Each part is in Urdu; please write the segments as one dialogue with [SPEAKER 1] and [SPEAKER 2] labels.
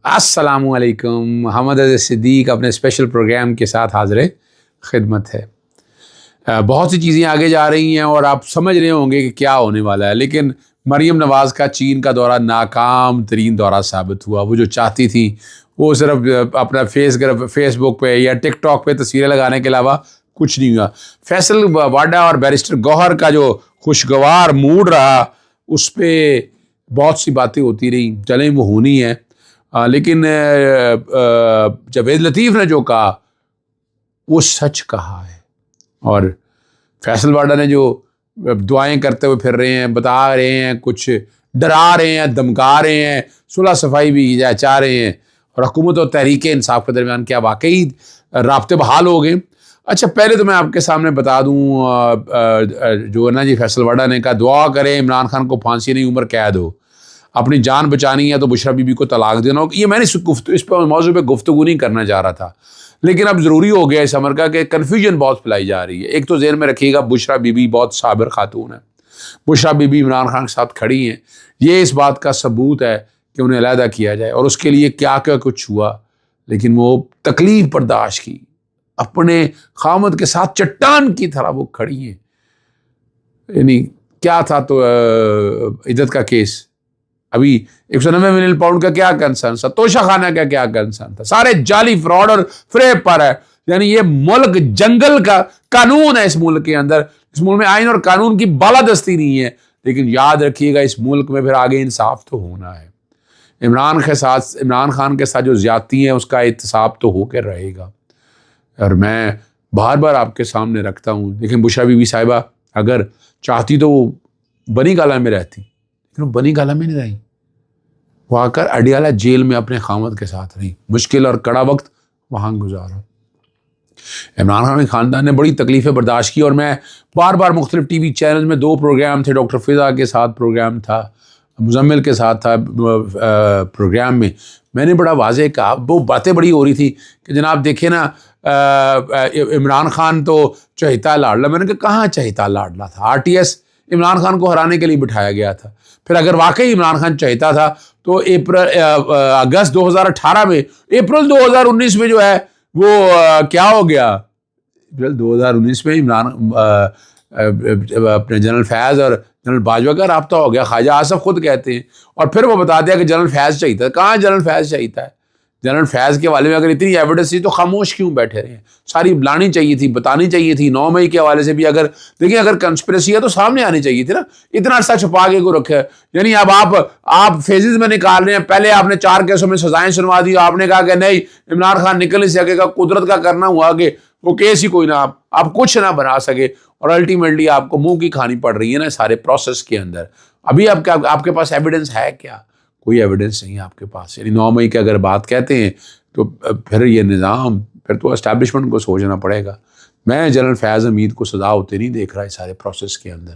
[SPEAKER 1] السلام علیکم. محمد عزیز صدیق اپنے اسپیشل پروگرام کے ساتھ حاضر خدمت ہے. بہت سی چیزیں آگے جا رہی ہیں اور آپ سمجھ رہے ہوں گے کہ کیا ہونے والا ہے، لیکن مریم نواز کا چین کا دورہ ناکام ترین دورہ ثابت ہوا. وہ جو چاہتی تھی وہ صرف اپنا فیس بک پہ یا ٹک ٹاک پہ تصویریں لگانے کے علاوہ کچھ نہیں ہوا. فیصل واڈا اور بیرسٹر گوہر کا جو خوشگوار موڈ رہا اس پہ بہت سی باتیں ہوتی رہیں، چلیں وہ ہونی ہے. لیکن جاوید لطیف نے جو کہا وہ سچ کہا ہے، اور فیصل واڈا نے جو دعائیں کرتے ہوئے پھر رہے ہیں، بتا رہے ہیں، کچھ ڈرا رہے ہیں، دھمکا رہے ہیں، صلح صفائی بھی چاہ رہے ہیں، اور حکومت اور تحریک انصاف کے درمیان کیا واقعی رابطے بحال ہو گئے. اچھا، پہلے تو میں آپ کے سامنے بتا دوں جو نا جی فیصل واڈا نے کہا دعا کریں عمران خان کو پھانسی نہیں عمر قید ہو، اپنی جان بچانی ہے تو بشرا بی بی کو طلاق دینا ہو. یہ میں نے اس پہ موضوع پہ گفتگو نہیں کرنا چاہ رہا تھا، لیکن اب ضروری ہو گیا اس امر کا کہ کنفیوژن بہت پھیلائی جا رہی ہے. ایک تو ذہن میں رکھیے گا بشرا بی بی بہت صابر خاتون ہے. بشرا بی بی عمران خان کے ساتھ کھڑی ہیں، یہ اس بات کا ثبوت ہے کہ انہیں علیحدہ کیا جائے، اور اس کے لیے کیا کیا کچھ ہوا، لیکن وہ تکلیف برداشت کی، اپنے خامد کے ساتھ چٹان کی طرح وہ کھڑی ہیں. یعنی کیا تھا تو عدت کا کیس، ابھی 190 ملین پاؤنڈ کا کیا کنسرن تھا، توشہ خانہ کا کیا کنسرن تھا، سارے جعلی فراڈ اور فریب پر ہے. یعنی یہ ملک جنگل کا قانون ہے. اس ملک کے اندر، اس ملک میں آئین اور قانون کی بالادستی نہیں ہے، لیکن یاد رکھیے گا اس ملک میں پھر آگے انصاف تو ہونا ہے. عمران خان کے ساتھ جو زیادتی ہیں اس کا احتساب تو ہو کے رہے گا، اور میں بار بار آپ کے سامنے رکھتا ہوں. لیکن بشرا بی بی صاحبہ اگر چاہتی تو وہ بنی گالہ میں رہتی، لیکن وہ بنی گالہ میں نہیں رہی، وہ آ کر اڈیالہ جیل میں اپنے خامد کے ساتھ رہی، مشکل اور کڑا وقت وہاں گزارا. عمران خان کے خاندان نے بڑی تکلیفیں برداشت کی، اور میں بار بار مختلف ٹی وی چینل میں 2 پروگرام تھے، ڈاکٹر فضا کے ساتھ پروگرام تھا، مزمل کے ساتھ تھا پروگرام میں نے بڑا واضح کہا. وہ باتیں بڑی ہو رہی تھی کہ جناب دیکھیں نا عمران خان تو چہیتا لاڈلا. میں نے کہا کہاں چہیتا لاڈلا تھا؟ RTS عمران خان کو ہرانے کے لیے بٹھایا گیا تھا. پھر اگر واقعی عمران خان چہیتا تھا تو اگست 2018 میں، اپریل 2019 میں جو ہے وہ کیا ہو گیا؟ اپریل 2019 میں اپنے جنرل فیض اور جنرل باجوہ کا رابطہ ہو گیا، خواجہ آصف خود کہتے ہیں. اور پھر وہ بتا دیا کہ جنرل فیض چاہیتا ہے. کہاں جنرل فیض چاہیتا ہے؟ جنرل فیض کے حوالے میں اگر اتنی ایویڈنس تھی تو خاموش کیوں بیٹھے رہے ہیں؟ ساری لانی چاہیے تھی، بتانی چاہیے تھی. 9 مئی کے حوالے سے بھی اگر دیکھیں، اگر کنسپریسی ہے تو سامنے آنی چاہیے تھی نا. اتنا عرصہ چھپا کے کو رکھا ہے. یعنی اب آپ فیزز میں نکال رہے ہیں. پہلے آپ نے 4 کیسوں میں سزائیں سنوا دی، آپ نے کہا کہ نہیں عمران خان نکل نہیں سکے گا. قدرت کا کرنا ہوا کہ وہ کیس ہی کوئی نہ آپ کچھ نہ بنا سکے، اور الٹیمیٹلی آپ کو منہ کی کھانی پڑ رہی ہے نا سارے پروسیس کے اندر. ابھی آپ کے پاس ایویڈنس ہے کیا؟ کوئی ایویڈنس نہیں ہے آپ کے پاس. یعنی 9 مئی کی اگر بات کہتے ہیں تو پھر یہ نظام، پھر تو اسٹیبلشمنٹ کو سوچنا پڑے گا. میں جنرل فیض حمید کو سزا ہوتے نہیں دیکھ رہا ہے سارے پروسیس کے اندر،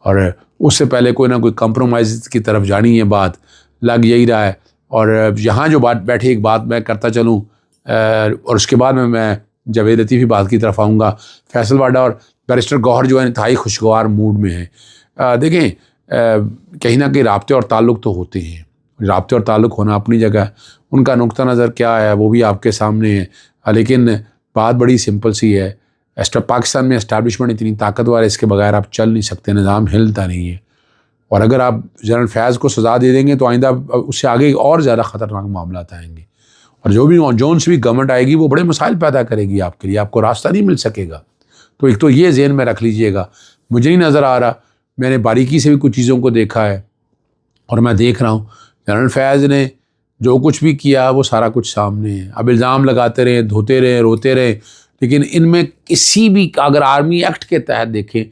[SPEAKER 1] اور اس سے پہلے کوئی نہ کوئی کمپرومائز کی طرف جانی ہے بات لگ یہی رہا ہے. اور یہاں جو بات بیٹھی ایک بات میں کرتا چلوں، اور اس کے بعد میں جاوید لطیفی بات کی طرف آؤں گا. فیصل واڈا اور بیرسٹر گوہر جو ہے انتہائی خوشگوار موڈ میں ہیں. دیکھیں کہیں نہ کہیں رابطے اور تعلق تو ہوتے ہیں، رابطے اور تعلق ہونا اپنی جگہ. ان کا نقطہ نظر کیا ہے وہ بھی آپ کے سامنے ہے، لیکن بات بڑی سمپل سی ہے. پاکستان میں اسٹیبلشمنٹ اتنی طاقتور ہے، اس کے بغیر آپ چل نہیں سکتے، نظام ہلتا نہیں ہے. اور اگر آپ جنرل فیض کو سزا دے دیں گے تو آئندہ اس سے آگے اور زیادہ خطرناک معاملات آئیں گے، اور جون سی بھی گورنمنٹ آئے گی وہ بڑے مسائل پیدا کرے گی آپ کے لیے، آپ کو راستہ نہیں مل سکے گا. تو ایک تو یہ ذہن میں رکھ لیجئے گا. مجھے نہیں نظر آ رہا، میں نے باریکی سے بھی کچھ چیزوں کو دیکھا ہے، اور میں دیکھ رہا ہوں جنرل فیض نے جو کچھ بھی کیا وہ سارا کچھ سامنے ہے. اب الزام لگاتے رہیں، دھوتے رہیں، روتے رہیں، لیکن ان میں کسی بھی اگر آرمی ایکٹ کے تحت دیکھیں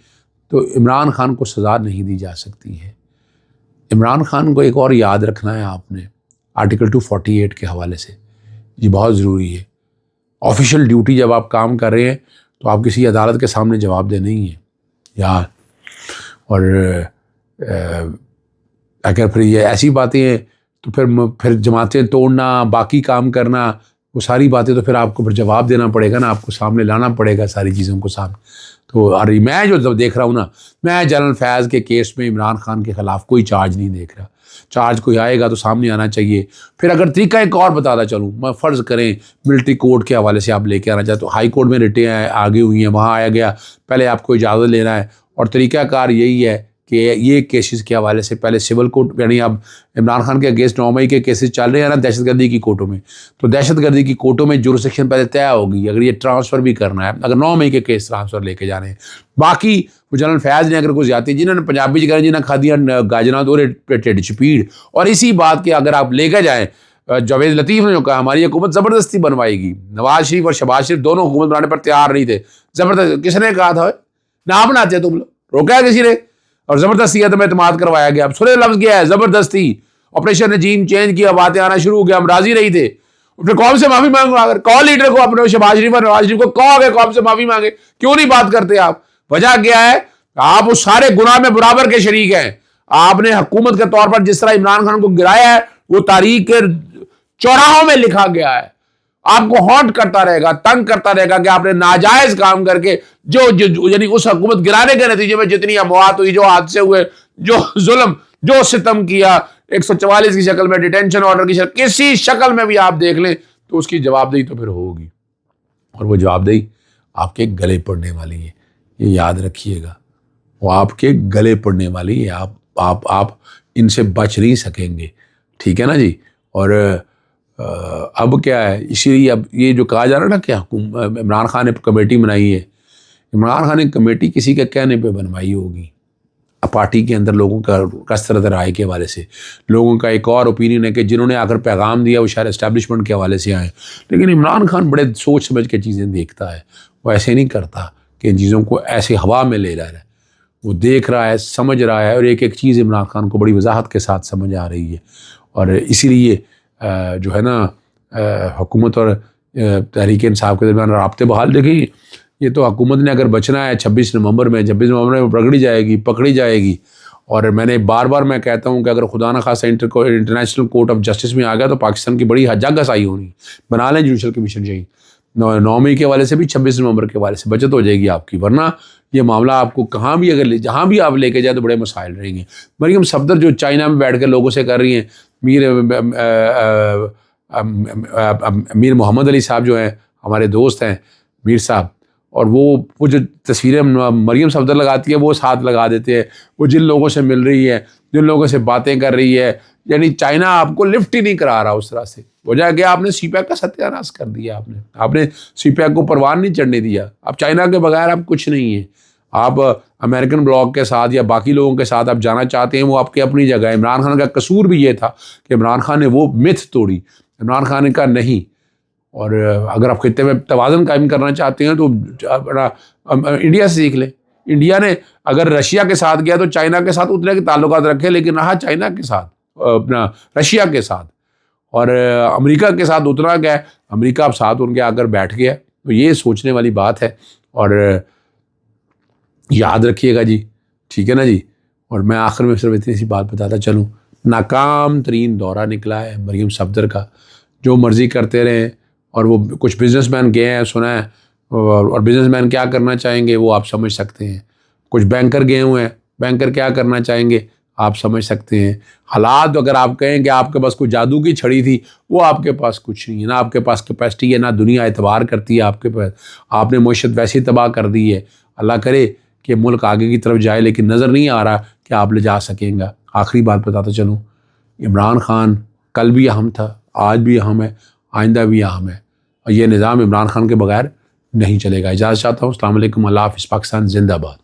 [SPEAKER 1] تو عمران خان کو سزا نہیں دی جا سکتی ہے. عمران خان کو ایک اور یاد رکھنا ہے آپ نے، آرٹیکل 248 کے حوالے سے، یہ بہت ضروری ہے. آفیشیل ڈیوٹی جب آپ کام کر رہے ہیں تو آپ کسی عدالت کے سامنے جواب دہ نہیں ہیں یار. اور اگر پھر یہ ایسی باتیں ہیں تو پھر جماعتیں توڑنا، باقی کام کرنا، وہ ساری باتیں تو پھر آپ کو پھر جواب دینا پڑے گا نا، آپ کو سامنے لانا پڑے گا ساری چیزوں کو سامنے. تو اور میں جو دیکھ رہا ہوں نا، میں جنرل فیض کے کیس میں عمران خان کے خلاف کوئی چارج نہیں دیکھ رہا. چارج کوئی آئے گا تو سامنے آنا چاہیے. پھر اگر طریقہ ایک اور بتاتا چلوں میں، فرض کریں ملٹری کورٹ کے حوالے سے آپ لے کے آنا چاہتے تو ہائی کورٹ میں رٹیں آگے ہوئی ہیں، وہاں آیا گیا، پہلے آپ کو اجازت لینا ہے. اور طریقہ کار یہی ہے کہ یہ کیسز کے حوالے سے پہلے سول کورٹ، یعنی اب عمران خان کے اگینسٹ 9 مئی کے کیسز چل رہے ہیں نا دہشت گردی کی کورٹوں میں، تو دہشت گردی کی کورٹوں میں جورسڈکشن پہلے طے ہوگی اگر یہ ٹرانسفر بھی کرنا ہے، اگر 9 مئی کے کیس ٹرانسفر لے کے جانے ہیں. باقی جنرل فیاض نے اگر کوئی زیادتی جنہوں نے پنجابی جگہ جنہیں کھادیاں گاجرات اور چپیڑ، اور اسی بات کے اگر آپ لے کے جائیں، جاوید لطیف نے جو کہا ہماری حکومت زبردستی بنوائے گی، نواز شریف اور شہباز شریف دونوں حکومت بنانے پر تیار نہیں تھے. زبردست کس نے کہا تھا نہ بناتے تم لوگ، روکا ہے کسی نے؟ اور زبردستی عدم اعتماد کروایا گیا. اب سنے لفظ کیا ہے زبردستی، آپریشن رجیم چینج کیا، باتیں آنا شروع ہو گیا، ہم راضی نہیں تھے. پھر قوم سے معافی مانگو، اگر کال لیڈر کو اپنے شہباز شریف اور نواز شریف کو کہو کہ قوم سے معافی مانگے، کیوں نہیں بات کرتے آپ؟ وجہ کیا ہے؟ آپ اس سارے گناہ میں برابر کے شریک ہیں. آپ نے حکومت کے طور پر جس طرح عمران خان کو گرایا ہے وہ تاریخ کے چوراہوں میں لکھا گیا ہے. آپ کو ہانٹ کرتا رہے گا، تنگ کرتا رہے گا کہ آپ نے ناجائز کام کر کے جو یعنی اس حکومت گرانے کے نتیجے میں جتنی اموات ہوئی، جو حادثے ہوئے، جو ظلم، جو ستم کیا، 144 کی شکل میں، ڈیٹینشن آرڈر کی شکل، کسی شکل میں بھی آپ دیکھ لیں تو اس کی جواب دہی تو پھر ہوگی، اور وہ جواب دہی آپ کے گلے پڑنے والی ہے. یہ یاد رکھیے گا، وہ آپ کے گلے پڑنے والی ہے. آپ ان سے بچ نہیں سکیں گے، ٹھیک ہے نا جی. اور اب کیا ہے، اسی لیے اب یہ جو کہا جا رہا ہے نا کہ عمران خان نے کمیٹی بنائی ہے، عمران خان نے کمیٹی کسی کے کہنے پہ بنوائی ہوگی، پارٹی کے اندر لوگوں کا کثرت رائے کے حوالے سے. لوگوں کا ایک اور اوپینین ہے کہ جنہوں نے آ کر پیغام دیا وہ شاید اسٹیبلشمنٹ کے حوالے سے آئے، لیکن عمران خان بڑے سوچ سمجھ کے چیزیں دیکھتا ہے. وہ ایسے نہیں کرتا کہ ان چیزوں کو ایسے ہوا میں لے رہا ہے. وہ دیکھ رہا ہے، سمجھ رہا ہے، اور ایک ایک چیز عمران خان کو بڑی وضاحت کے ساتھ سمجھ آ رہی ہے. اور اسی لیے جو ہے نا حکومت اور تحریک انصاف کے درمیان رابطے بحال. دیکھیں یہ تو حکومت نے اگر بچنا ہے 26 نومبر میں پکڑی جائے گی. اور میں نے بار بار میں کہتا ہوں کہ اگر خدا نخواستہ انٹرنیشنل کورٹ آف جسٹس میں آ گیا تو پاکستان کی بڑی جنگ آسائی ہونی. بنا لیں جوڈیشل کمیشن چاہیے 9 مئی کے حوالے سے بھی، 26 نومبر کے حوالے سے بچت ہو جائے گی آپ کی. ورنہ یہ معاملہ آپ کو کہاں بھی جہاں بھی آپ لے کے جائے تو بڑے مسائل رہیں گے. مریم صفدر جو چائنا میں بیٹھ کے لوگوں سے کر رہی ہیں، میر محمد علی صاحب جو ہیں ہمارے دوست ہیں میر صاحب، اور وہ جو تصویریں مریم صفدر لگاتی ہے وہ ساتھ لگا دیتے ہیں. وہ جن لوگوں سے مل رہی ہے، جن لوگوں سے باتیں کر رہی ہے، یعنی چائنا آپ کو لفٹ ہی نہیں کرا رہا اس طرح سے. وجہ کہ آپ نے سی پیک کا ستیہ ناش کر دیا، آپ نے سی پیک کو پروان نہیں چڑھنے دیا. اب چائنا کے بغیر آپ کچھ نہیں ہیں. آپ امریکن بلاک کے ساتھ یا باقی لوگوں کے ساتھ آپ جانا چاہتے ہیں، وہ آپ کی اپنی جگہ ہے. عمران خان کا قصور بھی یہ تھا کہ عمران خان نے وہ متھ توڑی، عمران خان کا نہیں. اور اگر آپ خطے میں توازن قائم کرنا چاہتے ہیں تو انڈیا سے سیکھ لیں. انڈیا نے اگر رشیا کے ساتھ گیا تو چائنا کے ساتھ اتنے کے تعلقات رکھے، لیکن رہا چائنا کے ساتھ، رشیا کے ساتھ، اور امریکہ کے ساتھ اتنا گیا. امریکہ اب ساتھ ان کے آ کر بیٹھ گیا. تو یہ سوچنے والی بات ہے. اور یاد رکھیے گا جی، ٹھیک ہے نا جی. اور میں آخر میں صرف اتنی سی بات بتاتا چلوں، ناکام ترین دورہ نکلا ہے مریم صفدر کا. جو مرضی کرتے رہیں، اور وہ کچھ بزنس مین گئے ہیں سنا ہے، اور بزنس مین کیا کرنا چاہیں گے وہ آپ سمجھ سکتے ہیں. کچھ بینکر گئے ہوئے ہیں، بینکر کیا کرنا چاہیں گے آپ سمجھ سکتے ہیں. حالات اگر آپ کہیں کہ آپ کے پاس کوئی جادو کی چھڑی تھی، وہ آپ کے پاس کچھ نہیں ہے. نہ آپ کے پاس کیپیسٹی ہے، نہ دنیا اعتبار کرتی ہے آپ کے پاس. آپ نے معیشت ویسی تباہ کر دی ہے. اللہ کرے کہ ملک آگے کی طرف جائے، لیکن نظر نہیں آ رہا کہ آپ لے جا سکیں گا. آخری بات بتاتا چلوں، عمران خان کل بھی اہم تھا، آج بھی اہم ہے، آئندہ بھی اہم ہے. اور یہ نظام عمران خان کے بغیر نہیں چلے گا. اجازت چاہتا ہوں. السلام علیکم. اللہ حافظ. پاکستان زندہ باد.